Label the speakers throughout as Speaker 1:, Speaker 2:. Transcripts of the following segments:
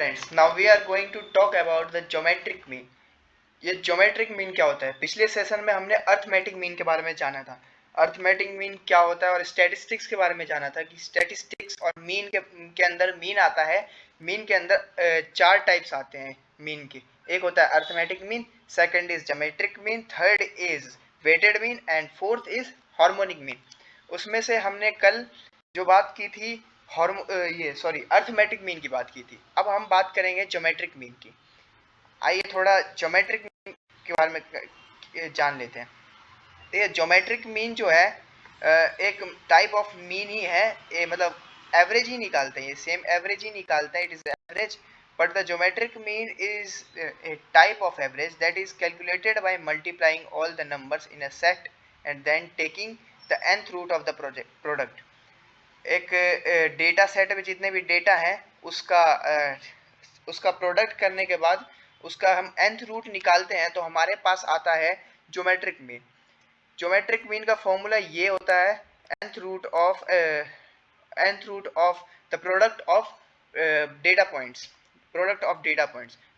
Speaker 1: Friends, now we are going to talk about the geometric mean. ये geometric mean क्या होता है? पिछले सेशन में हमने अर्थमेटिक मीन के बारे में जाना था। अर्थमेटिक मीन क्या होता है और स्टैटिस्टिक्स के बारे में जाना था कि स्टैटिस्टिक्स और मीन के अंदर मीन आता है। मीन के अंदर चार टाइप्स आते हैं मीन के। एक होता है arithmetic mean, second is geometric mean, third is weighted mean and fourth is harmonic mean. उसमें से हमने कल जो बात की थी अर्थमेटिक मीन की बात की थी। अब हम बात करेंगे ज्योमेट्रिक मीन की। आइए थोड़ा ज्योमेट्रिक मीन के बारे में जान लेते हैं। तो ये ज्योमेट्रिक मीन जो है एक टाइप ऑफ मीन ही है। ये मतलब एवरेज ही निकालते हैं, ये सेम एवरेज ही निकालते हैं। It is average, but the geometric mean is a type of average that is calculated by multiplying all the numbers in a set and then taking the nth root of the product. एक data set में जितने भी data है उसका product करने के बाद उसका हम nth रूट निकालते हैं तो हमारे पास आता है ज्योमेट्रिक मीन। ज्योमेट्रिक मीन का फॉर्मूला ये होता है nth root of the product of data points,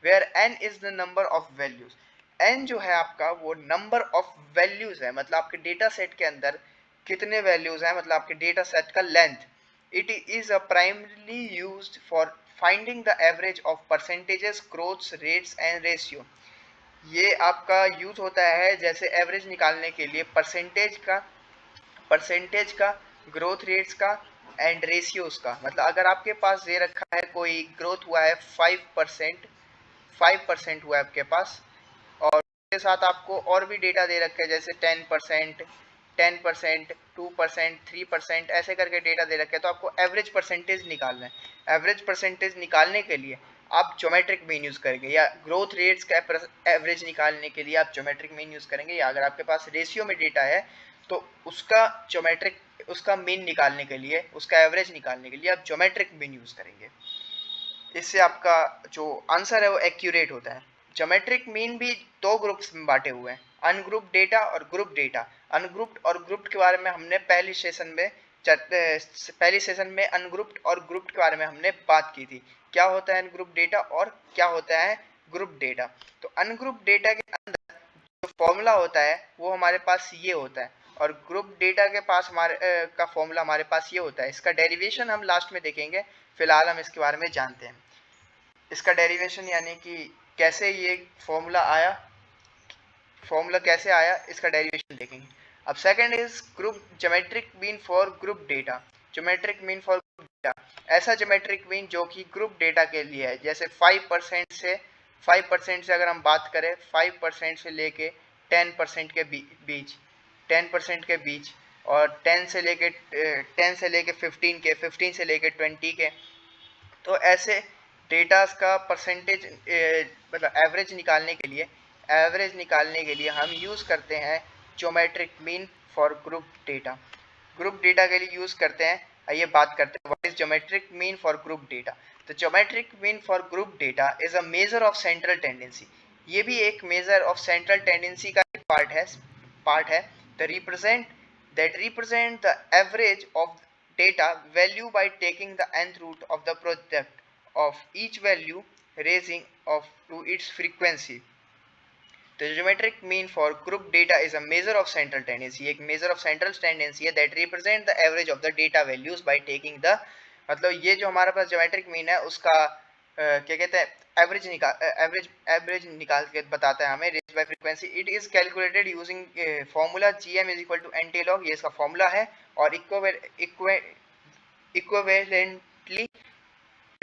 Speaker 1: where n is the number of values. n जो है आपका वो नंबर ऑफ वैल्यूज है, मतलब आपके डेटा सेट के अंदर कितने वैल्यूज हैं, मतलब आपके डेटा सेट का length. It is a primarily used for finding the average of percentages, growths, rates and ratio. ये आपका यूज होता है जैसे एवरेज निकालने के लिए परसेंटेज का, ग्रोथ रेट्स का एंड रेशियोज का। मतलब अगर आपके पास दे रखा है कोई ग्रोथ हुआ है 5% हुआ है आपके पास, और उसके साथ आपको और भी डेटा दे रखे हैं जैसे 10%, 2%, 3%, ऐसे करके डेटा दे रखे हैं। तो आपको एवरेज परसेंटेज निकालना है। एवरेज परसेंटेज निकालने के लिए आप ज्योमेट्रिक मीन यूज करेंगे, या ग्रोथ रेट्स का एवरेज निकालने के लिए आप ज्योमेट्रिक मीन यूज करेंगे, या अगर आपके पास रेशियो में डेटा है तो उसका मीन निकालने के लिए, उसका एवरेज निकालने के लिए आप ज्योमेट्रिक मीन यूज करेंगे। इससे आपका जो आंसर है वो एक्यूरेट होता है। ज्योमेट्रिक मीन भी दो ग्रुप्स में बांटे हुए हैं, अनग्रुप्ड डेटा और ग्रुप डेटा। अनग्रुप्ड और ग्रुप्ड के बारे में हमने पहली सेशन में अनग्रुप्ड और ग्रुप्ड के बारे में हमने बात की थी। क्या होता है अनग्रुप्ड डेटा और क्या होता है ग्रुप डेटा। तो अनग्रुप्ड डेटा के अंदर जो फॉर्मूला होता है वो हमारे पास ये होता है, और ग्रुप डेटा के पास का फॉर्मूला हमारे पास ये होता है। इसका डेरिवेशन हम लास्ट में देखेंगे, फिलहाल हम इसके बारे में जानते हैं। इसका डेरिवेशन यानी कि कैसे ये फॉर्मूला कैसे आया, इसका डेरिवेशन देखेंगे। अब second is group geometric mean for group data. Geometric mean for group data, ऐसा ज्योमेट्रिक मीन जो कि ग्रुप डेटा के लिए है। जैसे 5% से अगर हम बात करें, 5% से लेके 10% के बीच, 10% के बीच, और 10 से लेके 15 के, 15 से लेके 20 के। तो ऐसे डेटास का परसेंटेज मतलब एवरेज निकालने के लिए हम यूज़ करते हैं geometric mean for group data. Group data के लिए यूज़ करते हैं। आइए बात करते हैं what is geometric mean for group data. तो geometric mean for group data is a measure of central tendency. ये भी एक मेजर ऑफ सेंट्रल टेंडेंसी का पार्ट है। That represent the average of data value by taking the nth root of the product of each value raising of to its frequency. The geometric mean for group data is a measure of central tendency, एक measure of central tendency है that represent the average of the data values by taking the, मतलब ये जो हमारे पास geometric mean है उसका क्या कहते हैं एवरेज निकाल के बताता है हमें raised by frequency. It is calculated using formula GM is equal to NT log, ये इसका फॉर्मूला है। और equivalently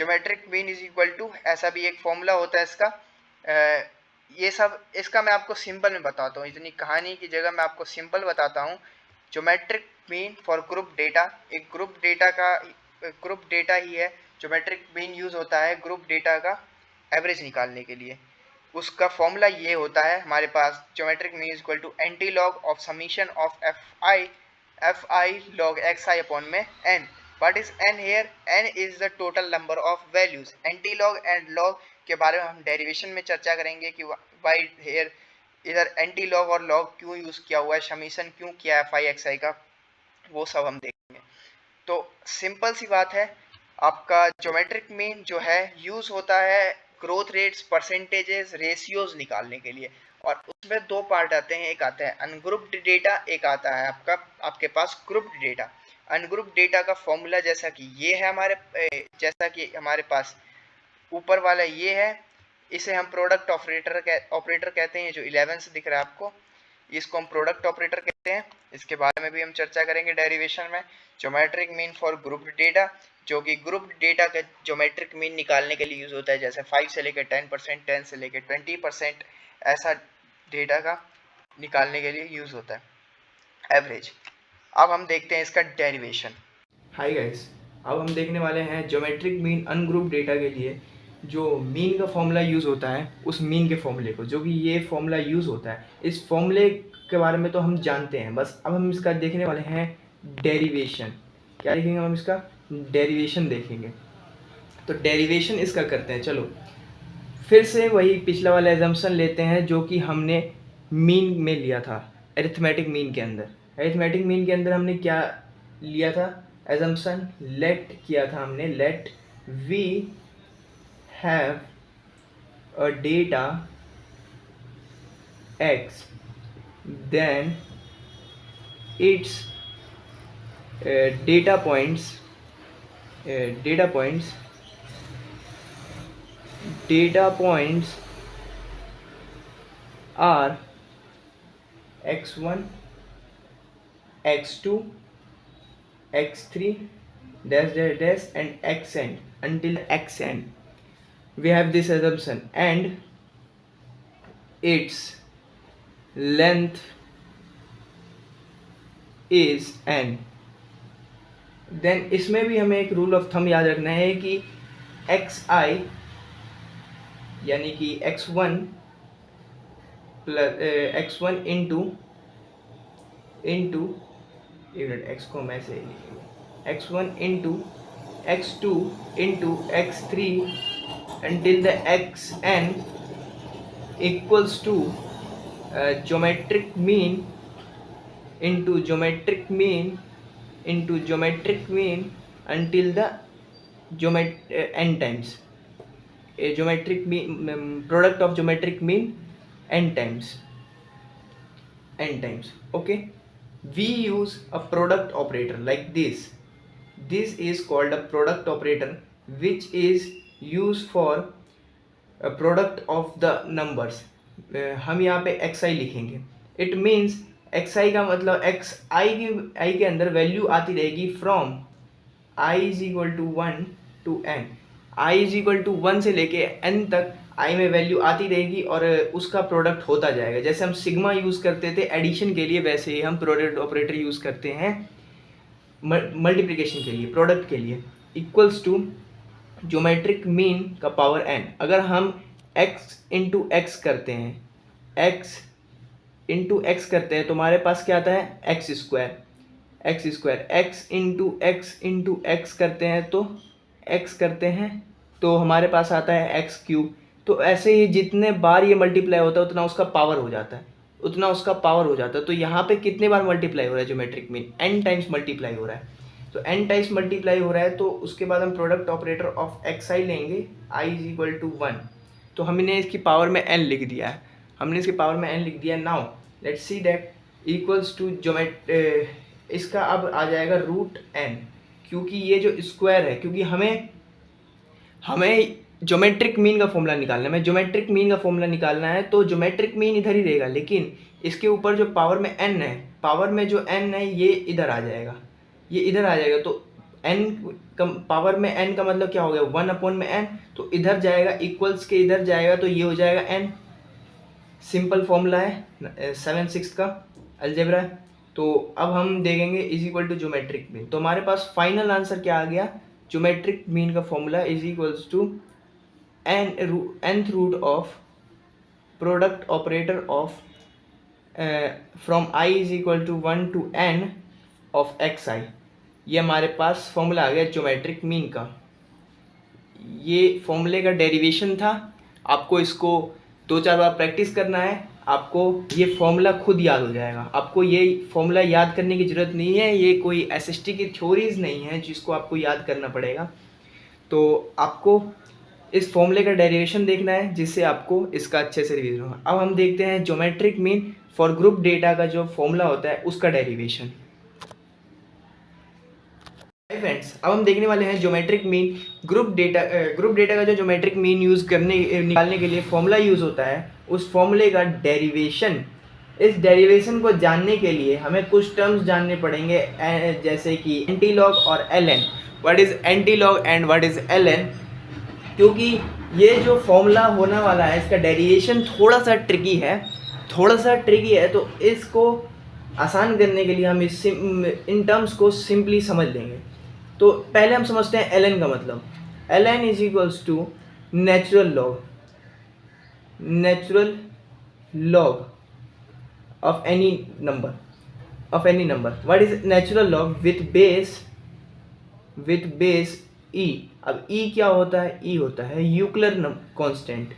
Speaker 1: geometric mean is equal to, ऐसा भी एक फॉर्मूला होता है इसका। ये सब इसका मैं आपको सिंपल में बताता हूँ, इतनी कहानी की जगह मैं आपको सिंपल बताता हूँ। Geometric mean for group data, एक ग्रुप डेटा ही है। ज्योमेट्रिक मीन यूज होता है ग्रुप डेटा का एवरेज निकालने के लिए। उसका फॉर्मूला ये होता है हमारे पास, geometric mean is equal to NT log of summation of fi log xi upon में n। What is n here? n is the total number of values. NT log and log के बारे में हम डेरिवेशन में चर्चा करेंगे कि why here इधर NT log और log क्यों यूज किया हुआ है, समीशन क्यों किया है fi xi का, वो सब हम देखेंगे। तो सिंपल सी बात है, आपका ज्योमेट्रिक मीन जो है यूज होता है ग्रोथ रेट्स, परसेंटेजेस, रेशियोज निकालने के लिए। और उसमें दो पार्ट आते हैं, एक आता है अनग्रुप्ड डेटा, एक आता है आपके पास ग्रुप्ड डेटा। अनग्रुप्ड डेटा का फॉर्मूला जैसा कि ये है जैसा कि हमारे पास ऊपर वाला ये है, इसे हम प्रोडक्ट ऑपरेटर कहते हैं, जो 11 से दिख रहा है आपको, इसको हम प्रोडक्ट ऑपरेटर कहते हैं। इसके बारे में भी हम चर्चा करेंगे डेरिवेशन में। Geometric mean for grouped data, जो कि ग्रुप्ड डेटा का ज्योमेट्रिक मीन निकालने के लिए यूज होता है, जैसे 5 से लेकर 10%, 10 से लेकर 20%, ऐसा डेटा का निकालने के लिए यूज होता है एवरेज। अब हम देखते हैं इसका डेरिवेशन।
Speaker 2: हाय गाइस, अब हम देखने वाले हैं ज्योमेट्रिक मीन अनग्रुप डेटा के लिए जो मीन का फॉर्मूला यूज़ होता है, उस मीन के फॉर्मूले को, जो कि ये फॉर्मूला यूज़ होता है। इस फॉर्मूले के बारे में तो हम जानते हैं, बस अब हम इसका देखने वाले हैं डेरिवेशन। क्या देखेंगे हम? इसका डेरिवेशन देखेंगे। तो डेरिवेशन इसका करते हैं। चलो फिर से वही पिछला वाला एजम्पशन लेते हैं जो कि हमने मीन में लिया था, अरिथमेटिक मीन के अंदर। अरिथमेटिक मीन के अंदर हमने क्या लिया था? एजम्पशन लेट किया था हमने, let we have a data x, then its data points are x1, x2, x3 dash dash dash and xn until xn. We have this assumption, and its length is n. Then इसमें भी हमें एक rule of thumb याद रखना है कि xi यानी कि x1 plus x1 into x को मैं से लिखेंगे x1 into x2 into x3 until the xn equals to geometric mean into geometric mean into geometric mean until the n times, a geometric mean product of geometric mean n times. Okay, we use a product operator like this. This is called a product operator, which is used for a product of the numbers. हम यहाँ पे xi लिखेंगे. It means xi का मतलब i के अंदर value आती रहेगी from i is equal to 1 to n. i is equal to 1 से लेके n तक i में वैल्यू आती रहेगी और उसका प्रोडक्ट होता जाएगा। जैसे हम सिग्मा यूज़ करते थे एडिशन के लिए, वैसे ही हम प्रोडक्ट ऑपरेटर यूज़ करते हैं मल्टीप्लिकेशन के लिए, प्रोडक्ट के लिए। इक्वल्स टू ज्योमेट्रिक मीन का पावर n। अगर हम x इंटू एक्स करते हैं, x इंटू एक्स करते हैं तो हमारे पास क्या आता है? X square. x into x करते हैं तो हमारे पास आता है एक्स क्यूब। तो ऐसे ही जितने बार ये मल्टीप्लाई होता है उतना उसका पावर हो जाता है, तो यहाँ पे कितने बार मल्टीप्लाई हो रहा है geometric mean? n times multiply हो रहा है। तो n टाइम्स मल्टीप्लाई हो रहा है तो उसके बाद हम प्रोडक्ट ऑपरेटर ऑफ xi लेंगे, i इज इक्वल टू 1। तो हमने इसकी पावर में n लिख दिया है। Now let's see that equals to इसका अब आ जाएगा रूट n, क्योंकि ये जो स्क्वायर है, क्योंकि हमें ज्योमेट्रिक मीन का फॉर्मूला निकालना है। तो ज्योमेट्रिक मीन इधर ही रहेगा, लेकिन इसके ऊपर जो पावर में n है, ये इधर आ जाएगा। तो n पावर में n का मतलब क्या हो गया? 1 अपॉन में n, तो इधर जाएगा, इक्वल्स के इधर जाएगा तो ये हो जाएगा n। सिंपल फॉर्मूला है 7/6 का अलजेब्रा। तो अब हम देखेंगे is equal to geometric mean. तो हमारे पास फाइनल आंसर क्या आ गया? ज्योमेट्रिक मीन का formula is equals to nth root of product operator of from i is equal to 1 to n of xi। ये हमारे पास फॉर्मूला आ गया ज्योमेट्रिक मीन का। ये फॉर्मूले का डेरिवेशन था। आपको इसको 2-4 बार प्रैक्टिस करना है, आपको ये फॉर्मूला खुद याद हो जाएगा। आपको ये फॉर्मूला याद करने की ज़रूरत नहीं है, ये कोई एसएसटी की थ्योरीज नहीं है जिसको आपको याद करना पड़ेगा। तो आपको इस फॉर्मूले का डेरिवेशन देखना है जिससे आपको इसका अच्छे से रिवीजन हो। अब हम देखते हैं geometric mean for group data का जो फॉर्मूला होता है उसका डेरिवेशन। फ्रेंड्स, अब हम देखने वाले हैं ज्योमेट्रिक मीन ग्रुप डेटा का जो ज्योमेट्रिक मीन निकालने के लिए फॉर्मूला यूज़ होता है, उस फॉर्मूले का डेरिवेशन। इस डेरिवेशन को जानने के लिए हमें कुछ टर्म्स जानने पड़ेंगे, जैसे कि एंटीलॉग और ln। What is antilog and what is ln? क्योंकि ये जो फॉर्मूला होने वाला है इसका डेरिवेशन थोड़ा सा ट्रिकी है, तो इसको आसान करने के लिए हम इन टर्म्स को सिंपली समझ लेंगे। तो पहले हम समझते हैं ln का मतलब। ln is equals to natural log of any number. What is natural log with base e। अब e क्या होता है? e होता है यूक्लर कांस्टेंट।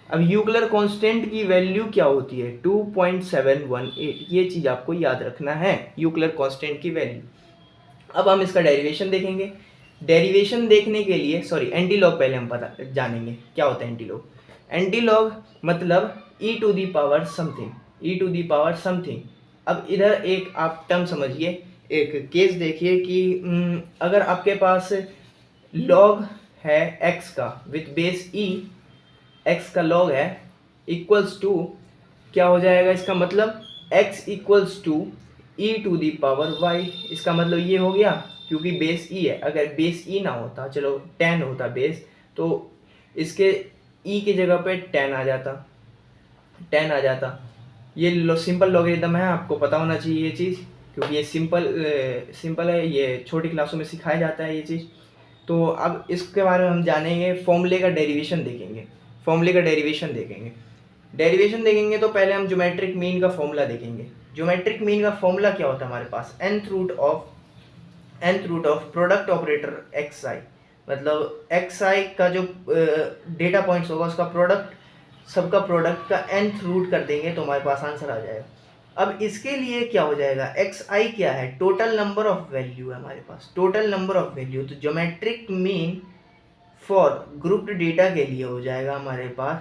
Speaker 2: अब यूक्लर कांस्टेंट की वैल्यू क्या होती है? 2.718। ये चीज़ आपको याद रखना है, यूक्लर कांस्टेंट की वैल्यू। अब हम इसका डेरिवेशन देखेंगे। डेरिवेशन देखने के लिए एंटीलॉग पहले हम जानेंगे क्या होता है एंटीलॉग। एंटीलॉग मतलब e to the power something. अब इधर एक आप टर्म समझिए, एक केस देखिए कि अगर आपके पास लॉग है x का विथ बेस e, x का लॉग है, इक्वल्स टू क्या हो जाएगा? इसका मतलब x equals to e to the power y। इसका मतलब ये हो गया, क्योंकि बेस e है, अगर बेस e ना होता, चलो 10 होता बेस, तो इसके e की जगह पे 10 आ जाता। ये सिंपल लॉगरिथम है, आपको पता होना चाहिए ये चीज़, क्योंकि ये सिंपल है, ये छोटी क्लासों में सिखाया जाता है ये चीज़। तो अब इसके बारे में हम जानेंगे, फॉर्मूले का डेरिवेशन देखेंगे। देखेंगे तो पहले हम ज्योमेट्रिक मीन का फॉर्मूला देखेंगे। ज्योमेट्रिक मीन का फॉर्मूला क्या होता है हमारे पास? nth root of product operator xi। मतलब xi का जो डेटा पॉइंट्स होगा उसका प्रोडक्ट, सबका प्रोडक्ट का nth रूट कर देंगे तो हमारे पास आंसर आ जाएगा। अब इसके लिए क्या हो जाएगा? xi क्या है? टोटल नंबर ऑफ वैल्यू है हमारे पास, टोटल नंबर ऑफ वैल्यू। तो geometric mean for grouped data के लिए हो जाएगा हमारे पास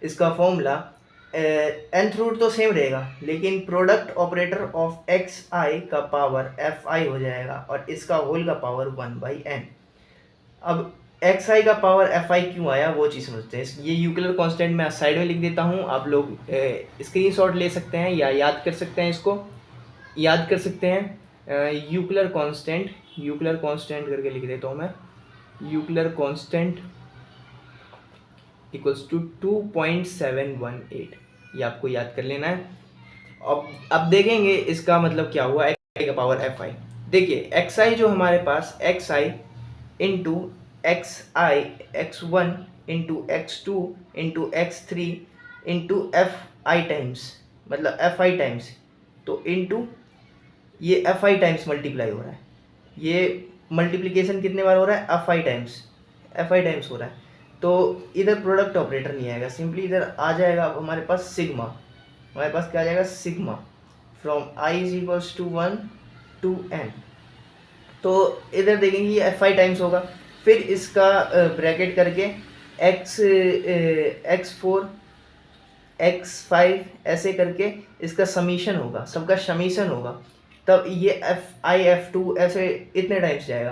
Speaker 2: इसका फॉर्मूला, nth रूट तो सेम रहेगा, लेकिन प्रोडक्ट ऑपरेटर ऑफ xi का पावर fi हो जाएगा और इसका होल का पावर 1/n। अब xi का पावर fi क्यों आया वो चीज़ समझते हैं। ये यूक्लियर कांस्टेंट मैं साइड में लिख देता हूँ, आप लोग स्क्रीनशॉट ले सकते हैं या याद कर सकते हैं, इसको याद कर सकते हैं। यूक्लियर कांस्टेंट करके लिख देता हूँ मैं। यूक्लियर कांस्टेंट इक्वल्स टू 2.718, ये आपको याद कर लेना है। अब देखेंगे इसका मतलब क्या हुआ, xi का पावर fi। देखिए xi जो हमारे पास xi into x1 into x2 into x3 into fi times, मतलब fi टाइम्स, तो इंटू ये fi टाइम्स मल्टीप्लाई हो रहा है। ये मल्टीप्लिकेशन कितने बार हो रहा है? fi टाइम्स हो रहा है। तो इधर प्रोडक्ट ऑपरेटर नहीं आएगा, सिंपली इधर आ जाएगा हमारे पास सिग्मा। हमारे पास क्या आ जाएगा? Sigma from i is equals to 1 to n। तो इधर देखेंगे ये fi टाइम्स होगा, फिर इसका ब्रैकेट करके x4 x5 ऐसे करके इसका समीशन होगा, सबका समीशन होगा, तब ये f2 ऐसे इतने टाइम्स जाएगा।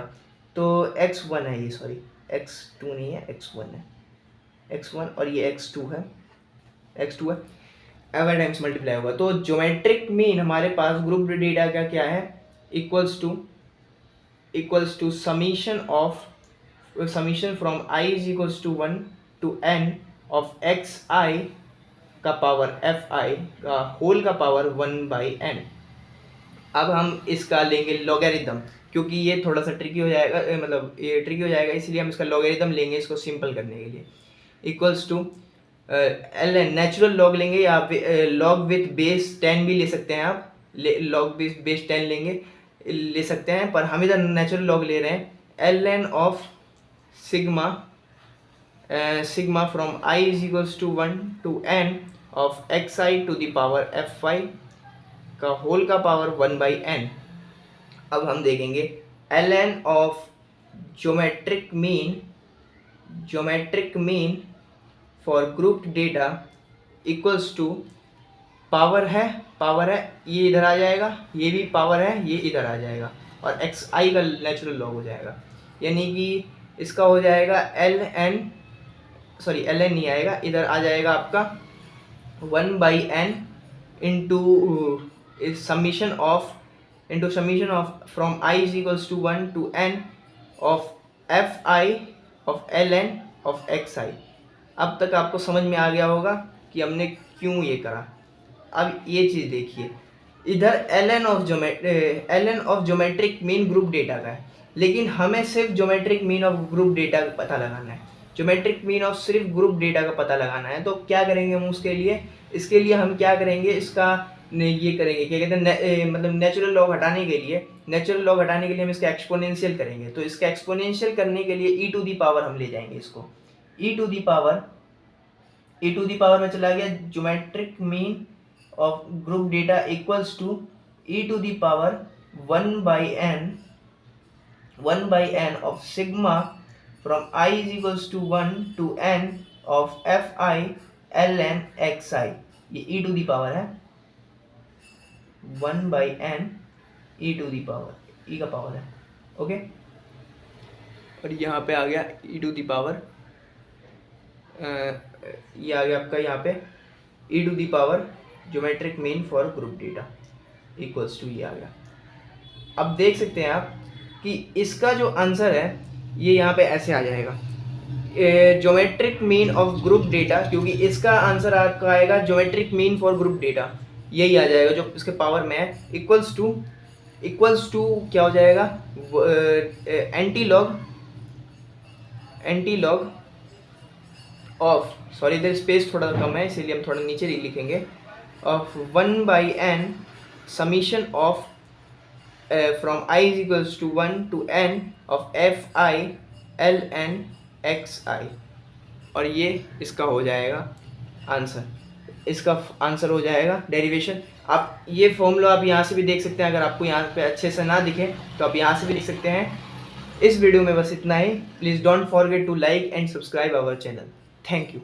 Speaker 2: तो x1 है ये, x2 नहीं है, x1 है, x1 और ये x2 है एवर टाइम्स मल्टीप्लाई होगा। तो ज्योमेट्रिक मीन हमारे पास ग्रुप डेटा का क्या है? Equals to summation from i is equals to 1 to n of xi का पावर fi का होल का पावर 1/n। अब हम इसका लेंगे लॉगरिथम, क्योंकि ये थोड़ा सा ट्रिकी हो जाएगा, मतलब ये ट्रिकी हो जाएगा, इसलिए हम इसका लॉगरिथम लेंगे इसको सिंपल करने के लिए। Equals to ln natural log लेंगे, या लॉग विथ बेस 10 भी ले सकते हैं आप, लॉग बेस 10 ले सकते हैं, पर हम इधर नेचुरल लॉग ले रहे हैं। ln of sigma from i is equals to 1 to n of xi to the power fi का होल का पावर 1/n। अब हम देखेंगे ln of geometric mean for group data equals to power है ये इधर आ जाएगा, ये भी पावर है ये इधर आ जाएगा, और एक्स आई का नेचुरल लॉग हो जाएगा, यानी कि इसका हो जाएगा एल एन नहीं आएगा, इधर आ जाएगा आपका 1/n into summation of from i is equals to 1 to n of f i of l n of x i. अब तक आपको समझ में आ गया होगा कि हमने क्यों ये करा। अब ये चीज़ देखिए, इधर ln of geometric mean group data का है, लेकिन हमें सिर्फ geometric mean of group data का पता लगाना है, ज्योमेट्रिक मीन ऑफ सिर्फ ग्रुप डेटा का पता लगाना है। तो क्या करेंगे हम इसके लिए हम क्या करेंगे, इसका ये करेंगे, क्या कहते हैं, मतलब नेचुरल लॉग हटाने के लिए हम इसका एक्सपोनेंशियल करेंगे। तो इसका एक्सपोनेंशियल करने के लिए e टू दी पावर हम ले जाएंगे इसको, e टू दी पावर में चला गया geometric mean of group data equals to e to the power 1/n of sigma from i is equals to 1 to n of f i l n x i. ये e to the power है 1/n e to the power, e का power है, okay. और यहाँ पे आ गया e to the power, ये आ गया आपका यहाँ पे e to the power geometric mean for group data equals to, ये आ गया। अब देख सकते हैं आप कि इसका जो आंसर है ये यहाँ पे ऐसे आ जाएगा, geometric mean of group data, क्योंकि इसका आंसर आपका आएगा geometric mean for group data, यही आ जाएगा जो इसके पावर में है, इक्वल्स टू क्या हो जाएगा, एंटी लॉग ऑफ, सॉरी इधर स्पेस थोड़ा कम है इसीलिए हम थोड़ा नीचे लिखेंगे, of 1/n summation of from i is equals to 1 to n of f i l n x i. और ये इसका हो जाएगा आंसर, इसका आंसर हो जाएगा डेरिवेशन। आप ये फॉर्मूला आप यहाँ से भी देख सकते हैं, अगर आपको यहाँ पे अच्छे से ना दिखे तो आप यहाँ से भी लिख सकते हैं। इस वीडियो में बस इतना ही। Please don't forget to like and subscribe our channel. Thank you.